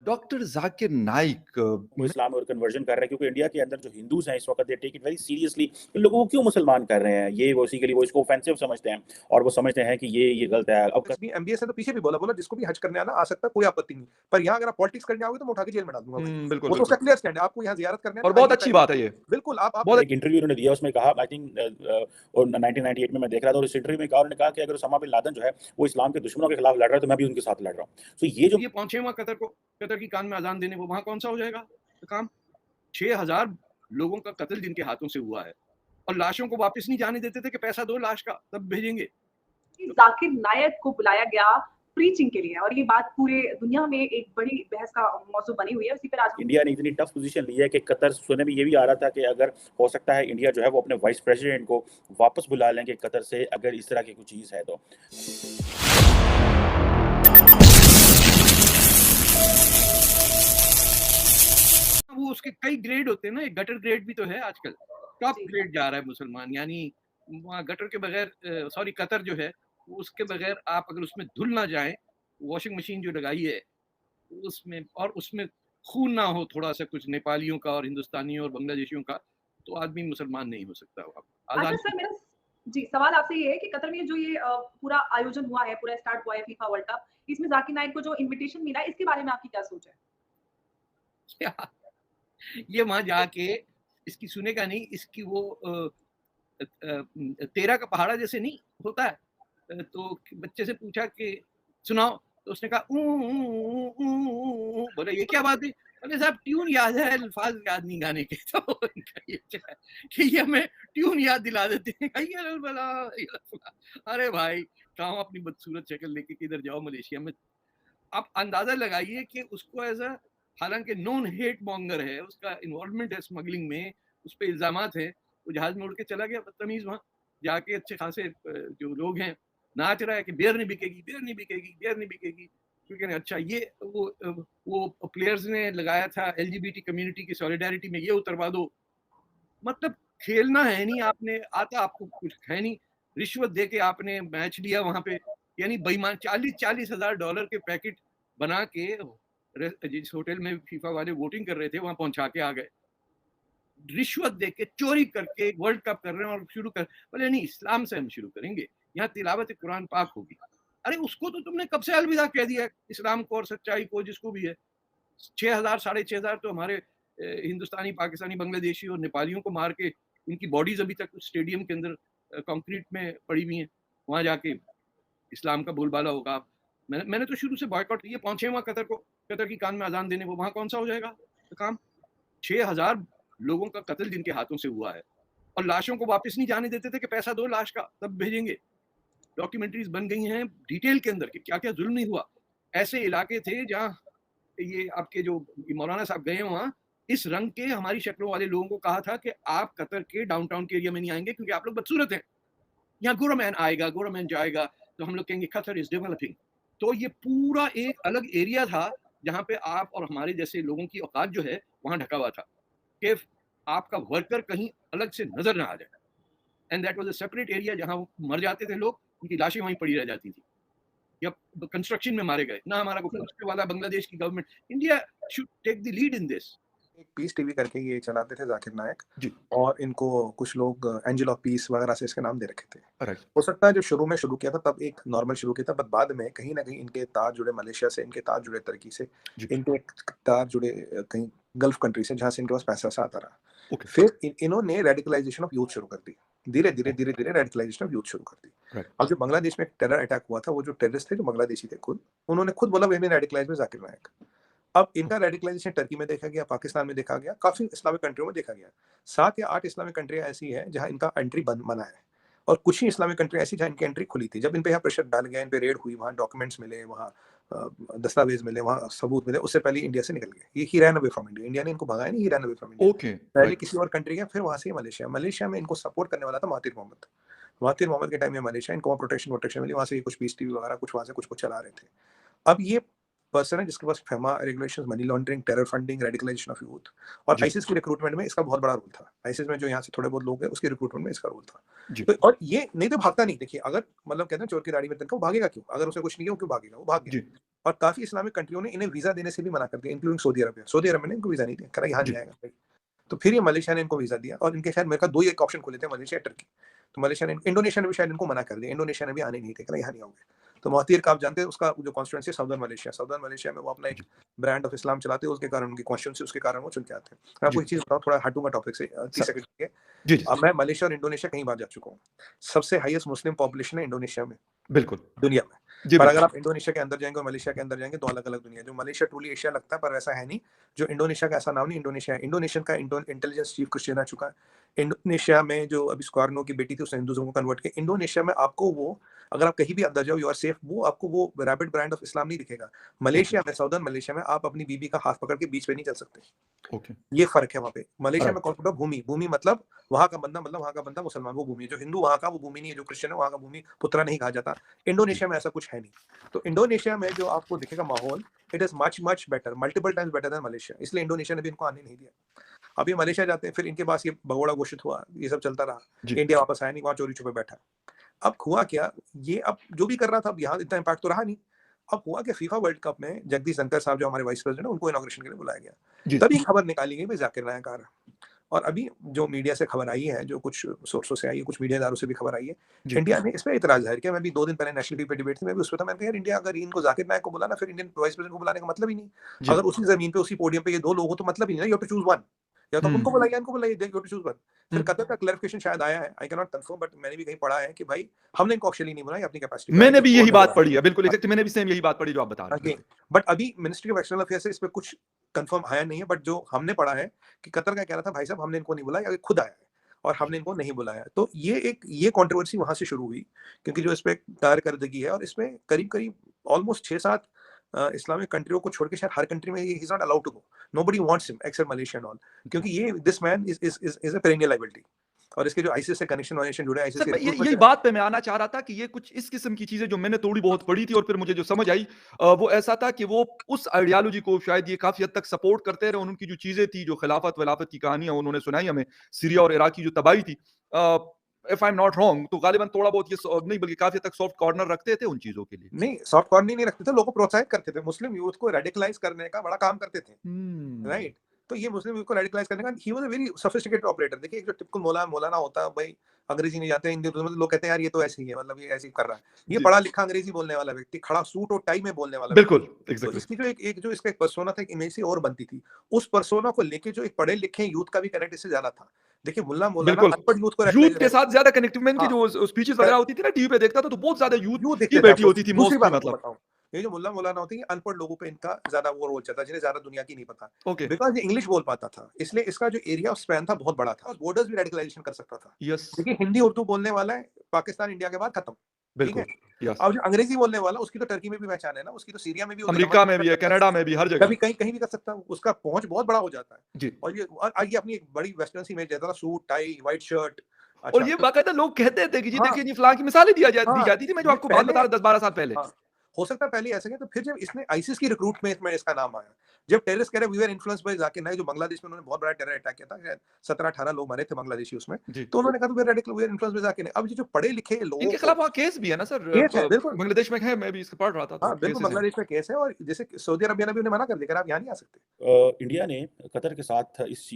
Doctor Zakir Naik वो इस्लाम और conversion कर रहे हैं, क्योंकि इंडिया के अंदर जो हिंदूज हैं इस वक्त they take it very seriously, लोगों को क्यों मुसलमान कर रहे हैं, ये बेसिकली वो इसको ऑफेंसिव समझते हैं और वो समझते हैं कि ये गलत है। अब एमबीएस है तो पीछे भी बोला जिसको भी हज करने आना आ सकता है, कोई आपत्ति नहीं, पर यहाँ अगर आप पॉलिटिक्स करने आओगे तो मैं उठा के जेल में डाल दूंगा भाई। बिल्कुल वो तो उसका बिल्कुल। क्लियर स्टैंड है, आपको यहाँ जियारत करने और आना बहुत आइए अच्छी पहले। बात है ये। बिल्कुल आप बहुत एक इंटरव्यू उन्होंने दिया, उसमें कहा, आई थिंक और 1998 में मैं देख रहा था, और इस इंटरव्यू में कहा, उन्होंने कहा कि अगर उसामा बिन लादेन जो है वो इस्लाम के दुश्मनों के खिलाफ लड़ रहा है तो मैं भी उनके साथ लड़ रहा हूँ। तो ये जो ये पहुंचे वहां कतर की कान में अजान देने, वो वहां कौन सा हो जाएगा तो काम? 6000 लोगों का कत्ल जिनके हाथों से हुआ है, और लाशों को वापस नहीं जाने देते थे कि पैसा दो लाश का तब भेजेंगे। जाकिर नायक को बुलाया गया प्रीचिंग के लिए, और ये बात पूरे दुनिया में एक बड़ी बहस का मौजू बनी हुई है। उसी पर आज इंडिया ने इतनी टफ पोजीशन ली है कि कतर, सुनने में ये भी आ रहा था कि अगर हो सकता है इंडिया जो है वो अपने वाइस प्रेसिडेंट को वापस बुला लेंगे कतर से, अगर इस तरह की कुछ चीज़ है तो। वो उसके कई ग्रेड होते हैं ना, एक गटर ग्रेड भी तो है आजकल, टॉप जी। ग्रेड जा रहा है मुसलमान, यानी वहाँ गटर के बगैर सॉरी कतर जो है उसके बगैर आप अगर उसमें धुल ना जाए, वॉशिंग मशीन जो लगाई है उसमें, और उसमें खून ना हो थोड़ा सा कुछ नेपालियों का और हिंदुस्तानियों और बांग्लादेशियों का, तो आदमी मुसलमान नहीं हो सकता। अच्छा आजादी सर, मेरा जी सवाल आपसे ये है कि कतर में जो ये पूरा आयोजन हुआ है, पूरा स्टार्ट हुआ है फीफा वर्ल्ड कप, इसमें जाकिर नाइक को जो इनविटेशन मिला है, इसके बारे में आपकी क्या सोच है? क्या ये वहां जाके इसकी सुनेगा नहीं, इसकी वो 13 का पहाड़ा जैसे नहीं होता है, तो बच्चे से पूछा कि सुनाओ, तो उसने कहा बोले ये क्या बात है, बोले साहब ट्यून याद है, अल्फाज याद नहीं गाने के। तो उनका ये क्या है कि ये हमें ट्यून याद दिला देते हैं, अरे भाई कहाँ अपनी बदसूरत शक्ल लेके किधर जाओ मलेशिया में। आप अंदाजा लगाइए कि उसको एज हालांकि नॉन हेट मॉन्गर है, उसका इन्वॉल्वमेंट है स्मगलिंग में, उस पर इल्जामात है, वो जहाज में उड़ के चला गया बदतमीज, वहाँ जाके अच्छे खासे जो लोग हैं नाच रहा है कि बियर नहीं बिकेगी, बियर नहीं बिकेगी, बियर नहीं बिकेगी, क्योंकि अच्छा ये वो प्लेयर्स ने लगाया था एलजीबीटी कम्युनिटी की सॉलिडारिटी में, ये उतरवा दो। मतलब खेलना है नहीं, आपने आता आपको कुछ है नहीं, रिश्वत दे के आपने मैच लिया वहां पे, यानी बेईमान 40-40 हजार डॉलर के पैकेट बना के जिस होटल में फीफा वाले वोटिंग कर रहे थे वहां पहुंचा के आ गए, रिश्वत दे के चोरी करके वर्ल्ड कप कर रहे हैं, और शुरू कर बोले नहीं इस्लाम से हम शुरू करेंगे, यहाँ तिलावत कुरान पाक होगी। अरे उसको तो तुमने कब से अलविदा कह दिया, इस्लाम को और सच्चाई को, जिसको भी है। 6000 6500 तो हमारे हिंदुस्तानी, पाकिस्तानी, बांग्लादेशी और नेपालियों को मार के उनकी बॉडीज अभी तक स्टेडियम के अंदर कंक्रीट में पड़ी हुई हैं, वहां जाके इस्लाम का बोलबाला होगा। मैंने तो शुरू से बॉयकॉट, ये पहुंचे वहां कतर की कान में अजान देने, वो वहां कौन सा हो जाएगा तो काम? 6000 लोगों का कत्ल जिनके हाथों से हुआ है, और लाशों को वापस नहीं जाने देते थे कि पैसा दो लाश का तब भेजेंगे। डॉक्यूमेंट्रीज बन गई हैं डिटेल के अंदर कि क्या क्या जुल्म नहीं हुआ। ऐसे इलाके थे जहाँ ये आपके जो मौलाना साहब गए हैं वहाँ, इस रंग के हमारी शक्लों वाले लोगों को कहा था कि आप कतर के डाउनटाउन के एरिया में नहीं आएंगे क्योंकि आप लोग बदसूरत हैं। यहाँ गोरामैन आएगा, गोरामैन जाएगा, तो हम लोग कहेंगे कतर इज डेवलपिंग। तो ये पूरा एक अलग एरिया था जहाँ पे आप और हमारे जैसे लोगों की औकात जो है वहाँ ढका हुआ था कि आपका वर्कर कहीं अलग से नजर ना आ जाए। And that was a separate area जहाँ मर जाते थे लोग, उनकी लाशें वहीं पड़ी रह जाती थी, या कंस्ट्रक्शन में मारे गए ना। हमारा कोई पूछने वाला बांग्लादेश की government, India should take the lead in this. एक पीस टीवी करके ये चलाते थे जाकिर नायक जी। और इनको कुछ लोग एंजल ऑफ पीस वगैरह से इसके नाम दे रखे थे। राइट। हो सकता है जब शुरू में शुरू किया था तब एक नॉर्मल शुरू किया था, बट बाद में कहीं ना कहीं इनके तार जुड़े मलेशिया से, इनके तार जुड़े तुर्की से, जी। इनके तार जुड़े कहीं गल्फ कंट्री से, जहाँ से इनके पास पैसा सा आता रहा। ओके। फिर इन्होंने रेडिकलाइजेशन ऑफ यूथ शुरू कर दी, धीरे धीरे रेडिकलाइजेशन ऑफ यूथ शुरू कर दी। राइट। अब जो बांग्लादेश में टेरर अटैक हुआ था, वो जो टेररिस्ट थे जो बांग्लादेशी थे, खुद उन्होंने खुद बोला वे रेडिकलाइज में जाकिर नायक। अब इनका रेडिकलाइजेशन टर्की में देखा गया, पाकिस्तान में देखा गया, काफी इस्लामिक कंट्रियों में देखा गया। 7 या 8 इस्लामिक कंट्रियां ऐसी हैं जहां इनका एंट्री बंद मना है, और कुछ ही इस्लामिक कंट्री ऐसी जहां इनकी एंट्री खुली थी। जब इन पे यहाँ प्रेशर डाल गया, इन पे रेड हुई, वहाँ डॉक्यूमेंट्स मिले, वहाँ दस्तावेज मिले, वहाँ सबूत मिले, उससे पहले इंडिया से निकल गए। ये he ran away from India, India ने इनको भगाया नहीं, he ran away from India. Okay. पहले किसी और कंट्री गया, फिर वहां से मलेशिया में इनको सपोर्ट करने वाला था महातिर मोहम्मद के टाइम में मलेशिया, इनको प्रोटेक्शन मिली, वहां से कुछ पीस टीवी वगैरह कुछ वहां से कुछ चला रहे थे। अब ये पर्सन है जिसके पास FEMA regulations, money laundering, terror funding, radicalisation of youth, और जी आईसिस की रिक्रूटमेंट में इसका बहुत बड़ा रोल था। आईसिस में जो यहाँ से थोड़े बहुत लोग हैं उसकी रिक्रूटमेंट में इसका रोल था। जी तो और ये नहीं तो भागता नहीं, देखिए अगर मतलब कहते हैं चोर की दाढ़ी में तिनका, वो भागेगा क्यों? अगर उसे कुछ नहीं है वो क्यों भागेगा? वो भाग गया। जी और काफी इस्लामिक कंट्रियों ने इन्हें वीजा देने से भी मना कर दिया, इंक्लूडिंग सऊदी अरबिया। सऊदी अरब ने इनको वीजा नहीं दिया, कहा यहाँ जी नहीं आएगा भाई। तो फिर ये मलेशिया ने इनको वीजा दिया, और इनके शायद मेरे का दो ही एक ऑप्शन खुले थे, मलेशिया टर्की। तो मलेशिया ने, इंडोनेशिया ने भी शायद इनको मना कर दिया, इंडोनेशिया ने भी आने नहीं थे, कहा यहाँ नहीं आओगे। तो मोहतीर का आप जानते हैं उसका जो कॉन्स्टिट्यूंसी साउदर्न मलेशिया में वो अपना एक जी ब्रांड ऑफ इस्लाम चलाते हैं, उसके कारण उनकी कॉन्स्टिट्यूंसी, उसके कारण वो चुन के आते हैं। मैं आपको जी एक चीज बताऊं, थोड़ा हटूंगा टॉपिक से 30 सर सेकंड के। जी जी अब मैं मलेशिया और इंडोनेशिया कहीं बार जा चुका हूँ। सबसे हाईएस्ट मुस्लिम पॉपुलेशन है इंडोनेशिया में, बिल्कुल दुनिया में। जी पर अगर बिल्कुल आप इंडोनेशिया के अंदर जाएंगे और मलेशिया के अंदर जाएंगे, तो अलग अलग दुनिया है। जो मलेशिया ट्रूली एशिया लगता है पर वैसा है नहीं। जो इंडोनेशिया का ऐसा नाम नहीं, इंडोनेशिया है। इंडोनेशियन का इंटेलिजेंस चीफ क्रिस्टियन आ चुका है। इंडोनेशिया में जो अभी सुकार्नो की बेटी थी उसने हिंदुज्म को कन्वर्ट किया। इंडोनेशिया में आपको वो, अगर आप कहीं भी अंदर जाओ यू आर सेफ, वो आपको वो रैबिट ब्रांड ऑफ इस्लाम नहीं दिखेगा। ओके मलेशिया में, साउदर्न मलेशिया में आप अपनी बीबी का हाथ पकड़ के बीच पे नहीं चल सकते। ओके ये फर्क है वहाँ पे। मलेशिया में राइट कॉन्सेप्ट ऑफ भूमि, भूमि मतलब वहां का बंदा, मतलब वहां का बंदा मुसलमान, वो भूमि है। जो हिंदू वहां का वो भूमि नहीं है, जो क्रिश्चियन है वहां का भूमि पुत्रा नहीं कहा जाता। जी इंडोनेशिया में ऐसा कुछ है नहीं। तो इंडोनेशिया में जो आपको दिखेगा माहौल, it is much better, multiple times better than Malaysia. इसलिए इंडोनेशिया ने भी इनको आने नहीं दिया। अब ये मलेशिया जाते हैं, फिर इनके पास ये भगोड़ा घोषित हुआ, ये सब चलता रहा। जी इंडिया वापस आया नहीं, वहां चोरी छुपे बैठा। अब हुआ क्या, ये अब जो भी कर रहा था, अब यहाँ इतना इम्पैक्ट तो रहा नहीं। अब हुआ कि फीफा वर्ल्ड कप में जगदीश धनखड़ साहब जो हमारे वाइस प्रेसिडेंट है, उनको इनॉग्रेशन के लिए बुलाया गया। जी तभी खबर निकाली गई भाई जाकिर नायक आ रहा है। और अभी जो मीडिया से खबर आई है, जो कुछ सोर्सों से आई है, कुछ मीडिया इदारों से भी खबर आई है, जी इंडिया ने इस पे इतराज जाहिर किया। मैं भी 2 दिन पहले नेशनल टीवी पे डिबेट थी, मैं भी उस पे था। मैंने कहा यार इंडिया अगर इनको जाकिर नायक को बुलाना, फिर इंडियन वाइस प्रेसिडेंट को बुलाने का मतलब ही नहीं। जी अगर उसी जमीन पे, उसी पोडियम पे ये 2 लोग हो तो मतलब ही नहीं ना। You have to choose one. या तो आप उनको बुलाइए, इनको बुलाइए, you have to choose one. फिर कतर का क्लैरिफिकेशन शायद आया है, I can not confirm, but मैंने भी कहीं पढ़ा है कि भाई हमने इनको ऑक्चुअली नहीं बुलाया, अपनी कैपेसिटी पे आए मैंने थे, भी यही कोर्ट ने बात बुलाया। पढ़ी है बिल्कुल एग्जैक्ट मैंने भी सेम यही बात पढ़ी जो आप बता रहे हैं अगेन, बट अभी मिनिस्ट्री ऑफ एक्सटर्नल अफेयर्स से इस पे कुछ कंफर्म आया नहीं है। बट जो हमने पढ़ा है कि कतर का कहना था भाई साहब हमने इनको नहीं बुलाया, ये खुद आया है और हमने इनको नहीं बुलाया। तो ये कंट्रोवर्सी वहां से शुरू हुई, क्योंकि जो इस पे कारकर्दगी है, और इसमें करीब करीब ऑलमोस्ट 6-7 इस्लामिक कंट्रियों को छोड़ के शायद हर कंट्री में ही is not allowed to go. Nobody wants him except Malaysia and all, क्योंकि ये this man is a perennial liability. और इसके जो आईसिस से कनेक्शन जुड़े, आईसिस सर के मैं यही रिक्रूटमेंट। बात पे मैं आना चाह रहा था कि ये कुछ इस किस्म की चीजें जो मैंने थोड़ी बहुत पढ़ी थी और फिर मुझे जो समझ आई वो ऐसा था कि वो उस आइडियोलॉजी को शायद ये काफी हद तक सपोर्ट करते रहे। उनकी जो चीजें थी, जो खिलाफत वलाफत की कहानियां उन्होंने सुनाई हमें, सीरिया और इराक की जो तबाही थी, if I am not wrong, तो गालिबन थोड़ा बहुत ये नहीं बल्कि काफी हद तक सॉफ्ट कॉर्नर रखते थे उन चीजों के लिए। नहीं, सॉफ्ट कॉर्नर नहीं रखते थे, लोगों को प्रोत्साहित करते थे, मुस्लिम यूथ को रेडिकलाइज करने का बड़ा काम करते थे। राइट। तो ये मुस्लिम यूथ को रेडिकलाइज करने का, he was a very sophisticated operator. देखिए एक जो टिपिकल मौलाना होता है भाई, अंग्रेजी नहीं जाते, हिंदी मतलब लोग कहते हैं यार ये तो ऐसे ही है, मतलब ये ऐसे ही कर रहा है। ये जी पढ़ा लिखा अंग्रेजी बोलने वाला व्यक्ति, खड़ा सूट और टाई में बोलने वाला बिल्कुल व्यक्ति। तो एग्जैक्टली इसकी जो एक जो इसका एक पर्सोना था, एक इमेज से और बनती थी। उस पर्सोना को लेके जो एक पढ़े लिखे यूथ का भी कनेक्ट इससे ज्यादा था। देखिए मुल्ला मौलाना बिल्कुल अनपढ़ यूथ को यूथ के रेडिकलाइज, साथ ज्यादा कनेक्टिव में इनकी हाँ, जो स्पीचेस वगैरह होती थी ना टीवी पे देखता था तो बहुत ज्यादा यूथ यूथ ही दिखते थे बैठी आपको। होती थी दूसरी मोस्टली बात आपको मतलब। बताऊं, ये जो मुल्ला मौलाना होते हैं, अनपढ़ लोगों पे इनका ज्यादा वो रोल चलता, जिन्हें ज्यादा दुनिया की नहीं पता। ओके बिकॉज ये इंग्लिश बोल पाता था, इसलिए इसका जो एरिया ऑफ स्पैन था बहुत बड़ा था, और बॉर्डर्स भी रेडिकलाइजेशन कर सकता था। यस देखिए हिंदी उर्दू बोलने वाला है पाकिस्तान इंडिया के बाद खत्म, ठीक है। बिल्कुल यस अब जो अंग्रेजी बोलने वाला, उसकी तो टर्की में भी पहचान है ना, उसकी तो सीरिया में भी होगी, अमेरिका में भी है, दमन कनाडा में भी, हर कभी जगह। कहीं कहीं भी कर सकता है, उसका पहुंच बहुत बड़ा हो जाता है। जी और ये अपनी एक बड़ी वेस्टर्न सी इमेज देता था, सूट टाई व्हाइट शर्ट। और अच्छा ये तो बाकायदा लोग कहते थे कि जी हाँ देखिए जी फलां की मिसालें दी हाँ, जाती थी, मैं जो ये आपको बात पहले, बता रहा 10-12 साल पहले। हाँ, हो सकता है पहले ऐसे गए। तो फिर जब इसने आईसिस की रिक्रूटमेंट में इसका नाम आया, जब टेररिस्ट कह रहे we were influenced by Zakir Naik, जो बांग्लादेश में उन्होंने बहुत बड़ा टेरर अटैक किया था, शायद 17-18 लोग मरे थे बांग्लादेशी उसमें। जी तो उन्होंने कहा we were influenced by Zakir Naik. अब ये जो पढ़े लिखे लोगों इनके को खिलाफ वहाँ केस भी है ना सर, केस है, बिल्कुल। बांग्लादेश में है, मैं भी इसको पढ़ रहा था तो हाँ बिल्कुल, केसेस हैं। बांग्लादेश में केस है, और जैसे सऊदी अरबिया ने भी उन्हें मना कर दिया कि आप यहाँ नहीं आ सकते। इंडिया ने कतर के साथ इस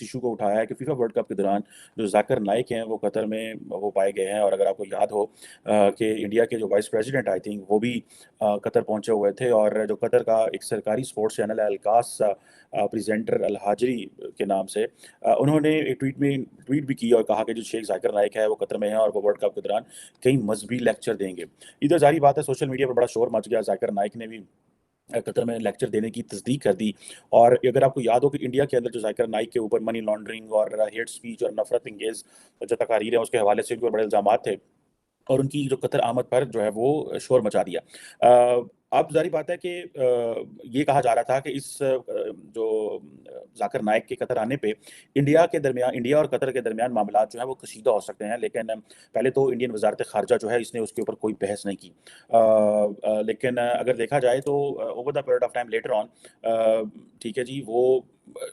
इशू को उठाया है कि फीफा वर्ल्ड कप के दौरान जो जाकिर नाइक हैं वो कतर में वो पाए गए हैं। और अगर आपको याद हो कि इंडिया के जो वाइस प्रेसिडेंट आई थिंक वो भी कतर पहुंचे हुए थे, और जो कतर का एक सरकारी स्पोर्ट्स चैनल है अलकास प्रेजेंटर अल हाजरी के नाम से, उन्होंने एक ट्वीट भी की और कहा कि जो शेख जाकिर नाइक है वो कतर में है और वो वर्ल्ड कप के दौरान कई मजहबी लेक्चर देंगे। इधर जारी बात है सोशल मीडिया पर बड़ा शोर मच गया, जाकिर नाइक ने भी कतर में लेक्चर देने की तस्दीक कर दी। और अगर आपको याद हो कि इंडिया के अंदर जो जाकिर नाइक के ऊपर मनी लॉन्ड्रिंग और हेट स्पीच और नफरत इंगेज जो तकारीर है उसके हवाले से उनके बड़े इल्जाम थे, और उनकी जो कतर आमद पर जो है वो शोर मचा दिया। अब जारी बात है कि ये कहा जा रहा था कि इस जो जाकिर नाइक के कतर आने पे इंडिया और कतर के दरमियान मामलात जो है वो कशीदा हो सकते हैं। लेकिन पहले तो इंडियन वजारत खारजा जो है इसने उसके ऊपर कोई बहस नहीं की। लेकिन अगर देखा जाए तो over the period of time later on, ठीक है जी, वो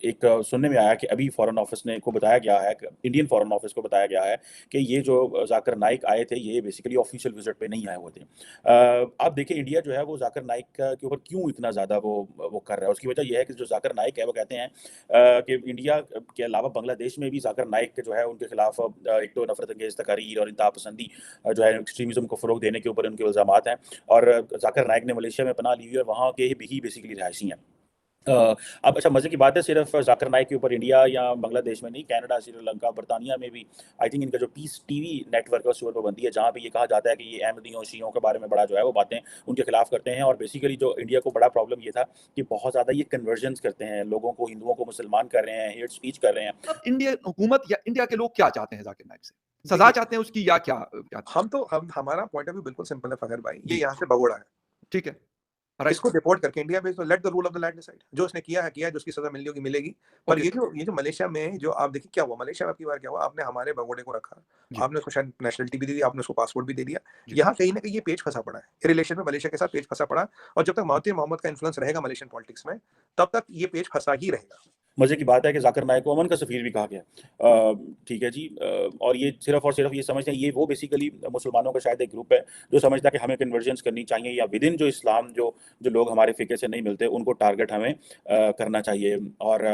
एक सुनने में आया कि अभी फॉरेन ऑफिस को बताया गया है, इंडियन फॉरेन ऑफिस को बताया गया है कि ये जो जाकिर नाइक आए थे ये बेसिकली ऑफिशियल विजिट पे नहीं आए हुए थे। आप देखिए इंडिया जो है वो जाकिर नाइक के ऊपर क्यों इतना ज़्यादा वो कर रहा है, उसकी वजह यह है कि जो जाकिर नाइक है वो कहते हैं कि इंडिया के अलावा बांग्लादेश में भी जाकिर नाइक जो है उनके खिलाफ एक तो नफरत अंगेज तकारीर और इंतहा पसंदी जो है एक्सट्रीमिज्म को फ़रोग देने के ऊपर उनके इल्ज़ामात हैं। और जाकिर नाइक ने मलेशिया में पनाह ली हुई है, वहाँ के ही बेसिकली रहायशी हैं। अब अच्छा मज़े की बात है, सिर्फ जाकिर नाइक के ऊपर इंडिया या बांग्लादेश में नहीं, कनाडा, श्रीलंका, बरतानिया में भी आई थिंक इनका जो पीस टीवी नेटवर्क है उसके ऊपर पाबंदी है, जहाँ पे ये कहा जाता है कि ये अहमदियों शियों के बारे में बड़ा जो है वो बातें उनके खिलाफ करते हैं। और बेसिकली जो इंडिया को बड़ा प्रॉब्लम ये था कि बहुत ज़्यादा ये कन्वर्जन्स करते हैं, लोगों को, हिंदुओं को मुसलमान कर रहे हैं, हेट स्पीच कर रहे हैं। अब इंडियन हुकूमत या इंडिया के लोग क्या चाहते हैं जाकिर नाइक से? सजा चाहते हैं उसकी या क्या हमारा पॉइंट ऑफ व्यू बिल्कुल सिंपल है फखर भाई, ये जी। यहाँ से भगोड़ा है। ठीक है, राइट। इसको डिपोर्ट करके इंडिया भेज दो, let the rule of the land decide. जो उसने किया है किया है, जो उसकी सजा मिलनी होगी मिलेगी। पर ओके। ये जो मलेशिया में जो आप देखिए क्या हुआ, मलेशिया में आपकी बार क्या हुआ, आपने हमारे भगोड़े को रखा, जी। आपने उसको शायद नेशनलिटी भी दे दी, आपने उसको पासपोर्ट भी दे दिया। जी। यहाँ कहीं ना कहीं ये पेज फंसा पड़ा है, रिलेशन में मलेशिया के साथ पेज फंसा पड़ा। और जब तक महातिर मोहम्मद का इन्फ्लुएंस रहेगा मलेशियन पॉलिटिक्स में, तब तक ये पेज फंसा ही रहेगा। मज़े की बात है कि जाकिर नाइक को अमन का सफ़ीर भी कहा गया। ठीक है जी। और ये सिर्फ और सिर्फ ये समझते हैं, ये वो बेसिकली मुसलमानों का शायद एक ग्रुप है जो समझता है कि हमें कन्वर्जन्स करनी चाहिए या विद इन जो इस्लाम जो लोग हमारे फ़िक्र से नहीं मिलते उनको टारगेट हमें करना चाहिए। और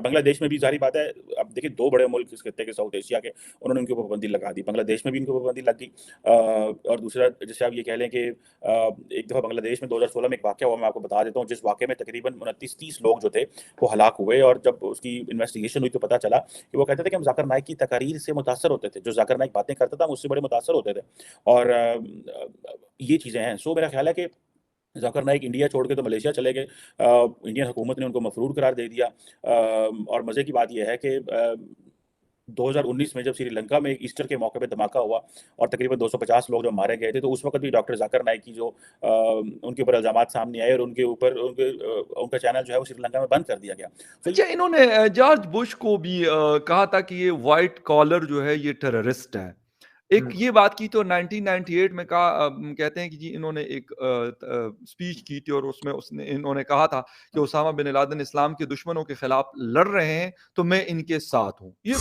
बांग्लादेश में भी ज़ाहिर बात है, अब देखिए 2 बड़े मुल्क इस खित्ते के साउथ एशिया के, उन्होंने उनके ऊपर पाबंदी लगा दी। बांग्लादेश में भी इनके ऊपर पाबंदी लग गई। और दूसरा जैसे आप ये कह लें कि एक दफ़ा बांग्लादेश में 2016 में एक वाक़या हुआ, मैं आपको बता देता हूँ, जिस वाक़ये में तकरीबन 29-30 लोग जो थे वो हलाक हुए। और जब उसकी इन्वेस्टिगेशन हुई तो पता चला कि वो कहते थे कि हम जाकिर नाइक की तकारीर से मुतासर होते थे, जो जाकिर नाइक बातें करता था हम उससे बड़े मुतासर होते थे। और ये चीज़ें हैं। सो मेरा ख्याल है कि जाकिर नाइक इंडिया छोड़ के तो मलेशिया चले गए। इंडियन हुकूमत ने उनको मफरूर करार दे दिया। और मज़े की बात यह है कि 2019 में जब श्रीलंका में ईस्टर के मौके पे धमाका हुआ और तकरीबन 250 लोग जो मारे गए थे, तो उस वक्त भी डॉक्टर जाकिर नाइक की जो उनके ऊपर इल्जामात सामने आए और उनका चैनल जो है वो श्रीलंका में बंद कर दिया गया। तो अच्छा, इन्होंने जॉर्ज बुश को भी कहा था कि ये व्हाइट कॉलर जो है ये टेररिस्ट है। एक ये बात की तो 1998 में कहते हैं कि जी इन्होंने एक स्पीच की थी और उसमें इन्होंने कहा था कि ओसामा बिन लादेन इस्लाम के दुश्मनों के खिलाफ लड़ रहे हैं तो मैं इनके साथ हूँ। ये